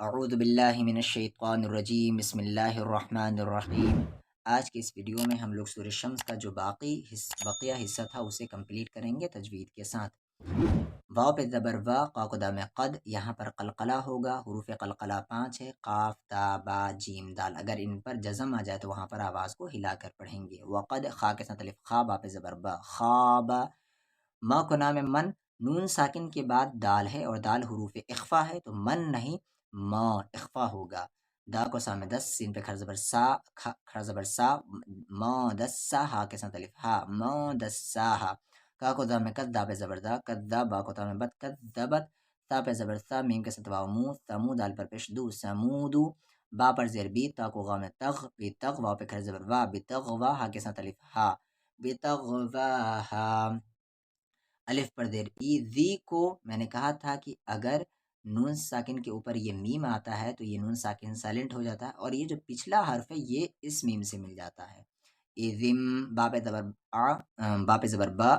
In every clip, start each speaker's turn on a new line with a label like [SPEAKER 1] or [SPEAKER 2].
[SPEAKER 1] اعوذ باللہ من الشیطان الرجیم بسم اللہ الرحمن الرحیم۔ آج کے اس ویڈیو میں ہم لوگ سورہ شمس کا جو بقیہ حصہ تھا اسے کمپلیٹ کریں گے تجوید کے ساتھ۔ واو پہ زبر وا، قاف دام قد، یہاں پر قلقلہ ہوگا۔ حروف قلقلہ 5 ہے، قاف تا با جیم دال۔ اگر ان پر جزم آ جائے تو وہاں پر آواز کو ہلا کر پڑھیں گے۔ وقد، خا کے ساتھ الف خا، با پہ زبر با، خوابا۔ ما کو نام من، نون ساکن کے بعد دال ہے اور دال حروف اخفا ہے تو من نہیں ما اخفا ہوگا۔ دا کو سامنے 10، سین پہ کھڑا زبر سا، کھڑا زبر سا، ما دسا، ہا کے ساتھ الف ہا، ما دسا ہا۔ کا کو دا میں کد، دا پہ زبر دا، کد دا، با کو تا میں بد، کد دبت، تا پہ زبر تا، میم کے ساتھ واو مو، تمو، دال پر پیش دو، سمودو، با پر زیر بی، تا کو غا میں تغ، بی تغ، واو پہ کھڑا زبر وا، بی تغوا، ہا کے ساتھ الف ہا، بی تغواہا۔ الف پر دیر ای، ذی کو میں نے کہا تھا کہ اگر نون ساکن کے اوپر یہ میم آتا ہے تو یہ نون ساکن سائلنٹ ہو جاتا ہے، اور یہ جو پچھلا حرف ہے یہ اس میم سے مل جاتا ہے۔ اذم، با پہ زبر آ، با پہ زبر با،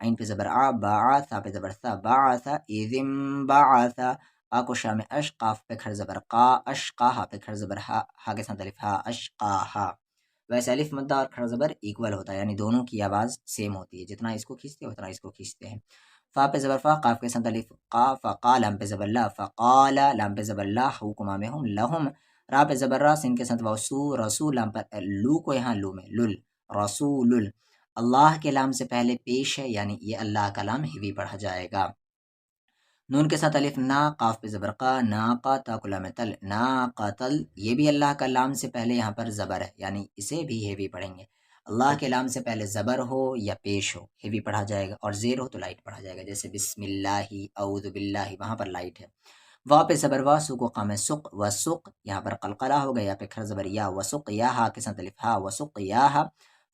[SPEAKER 1] عین پہ زبر آ، با، ثا پہ زبر ثا، بعثا، اذم بعثا۔ آ کو شام اش، قاف پہ کھڑ زبر قا، اشقا، ہا پہ کھڑ زبر ہا، ہا کے ساتھ الف ہا، اشقاہا۔ ویسے الف مدہ اور کھڑا زبر ایکول ہوتا ہے، یعنی دونوں کی آواز سیم ہوتی ہے، جتنا اس کو کھینچتے ہیں اتنا اس کو کھینچتے ہیں۔ فا پہ زبر فا، قاف کے ساتھ الف قا، فقا، لام پہ زبر لا، فقالا، لام پہ زبر لا، حکما میں ہم لہم، را پہ زبر را، سین کے ساتھ واو سو، رسول، لام پر لو کو یہاں لو میں لل، رسول، اللہ کے لام سے پہلے پیش ہے، یعنی یہ اللہ کا لام ہیوی پڑھا جائے گا۔ نون کے ساتھ الف نا، قاف پہ زبر قا، ناقا، تا کو لام تل، ناقتل، یہ بھی اللہ کا لام سے پہلے یہاں پر زبر ہے، یعنی اسے بھی ہیوی پڑھیں گے۔ اللہ کے لام سے پہلے زبر ہو یا پیش ہو ہیوی پڑھا جائے گا، اور زیر ہو تو لائٹ پڑھا جائے گا، جیسے بسم اللہ، اعوذ باللہ، وہاں پر لائٹ ہے۔ وا پہ زبر وا، سو کو قام سق، وسق، یہاں پر قلقلہ ہو گیا، یا پہ کھڑا زبر یا، وسق یا، ہا کے ساتھ الف ہا، وسق یا ہا۔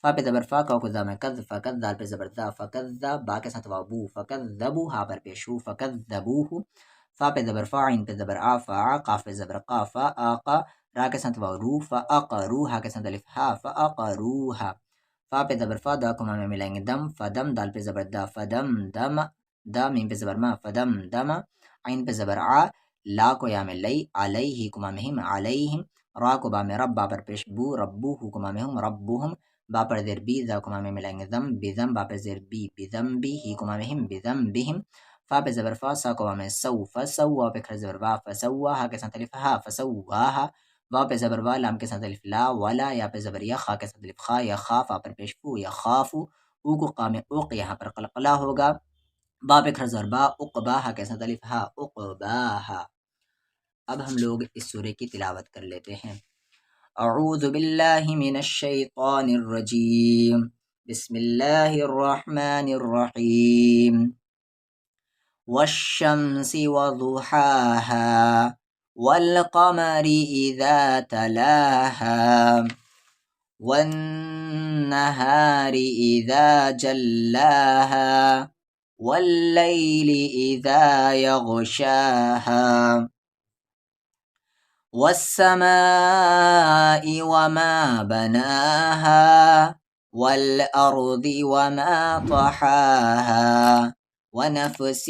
[SPEAKER 1] فا پہ زبر فا، کا کو ذا میں کذ، فکذ، دال پہ زبر ذا، فکذا، با کے ساتھ واو بو، فکذبو، ہا پر پیش ہو، فکذبوہ۔ فا پہ زبر فا، عین پہ زبر آ، فا، قاف پہ زبر قا، فا آقا، را کے ساتھ واو رو، فاقرو، ہا کے ساتھ الف ہا، فاقروہا۔ فا پہ زبر فا، دا کو ما میں ملائیں گے دم، فدم، دال پہ زبر دا، فدم دم، دا میم پہ زبر ما، فدم دم، عین پہ زبر آ، لا کو یا میں لئی، علیہ کو ما میں ہم، علیہم، را کو با میں رب، با پر پیش بو، ربو، کو ما میں ہم، ربہم، با پر زیر بی، دا کو ما میں ملائیں گے دم، بذم، با پر زیر بی، بذنبی، کو ما میں ہم، بذنبہم۔ فا پہ زبر فا، سا کو میں سو، فسو، وا پہ کھڑا زبر وا، فسوا، ہا کے ساتھ الف ہا، فسواہا۔ وا پہ زبر وا، لام کے ساتھ الف لا، ولا، یا پہ زبر یا، خا کے ساتھ الف خا، یا خا، فا پر پیش فو، یا خافو، او کو قام اوق، یہاں پر قلقلہ ہوگا، با پہ کھڑا زبر با، اقبا، ہا کے ساتھ الف ہا، اقباہا۔ اب ہم لوگ اس سورے کی تلاوت کر لیتے ہیں۔ اعوذ باللہ من الشیطان الرجیم، بسم اللہ الرحمن الرحیم۔ والشمس وضحاها والقمر إذا تلاها والنهار إذا جلاها والليل إذا يغشاها والسماء وما بناها والأرض وما طحاها ونفس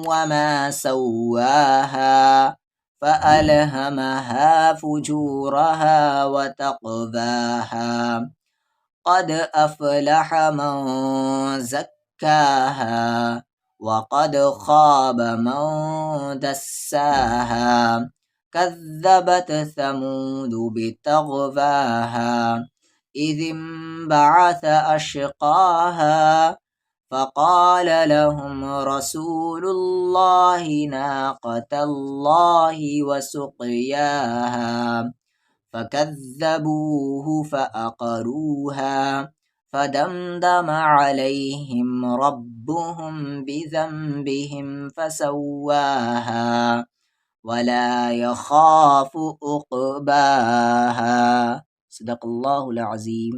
[SPEAKER 1] وما سواها فألهمها فجورها وتقواها قد أفلح من زكاها وقد خاب من دساها كذبت ثمود بطغواها إذ انبعث أشقاها فقال لهم رسول الله ناقة الله وسقياها فكذبوه فأقروها فدمدم عليهم ربهم بذنبهم فسواها ولا يخاف عقباها۔ صدق اللہ العظیم۔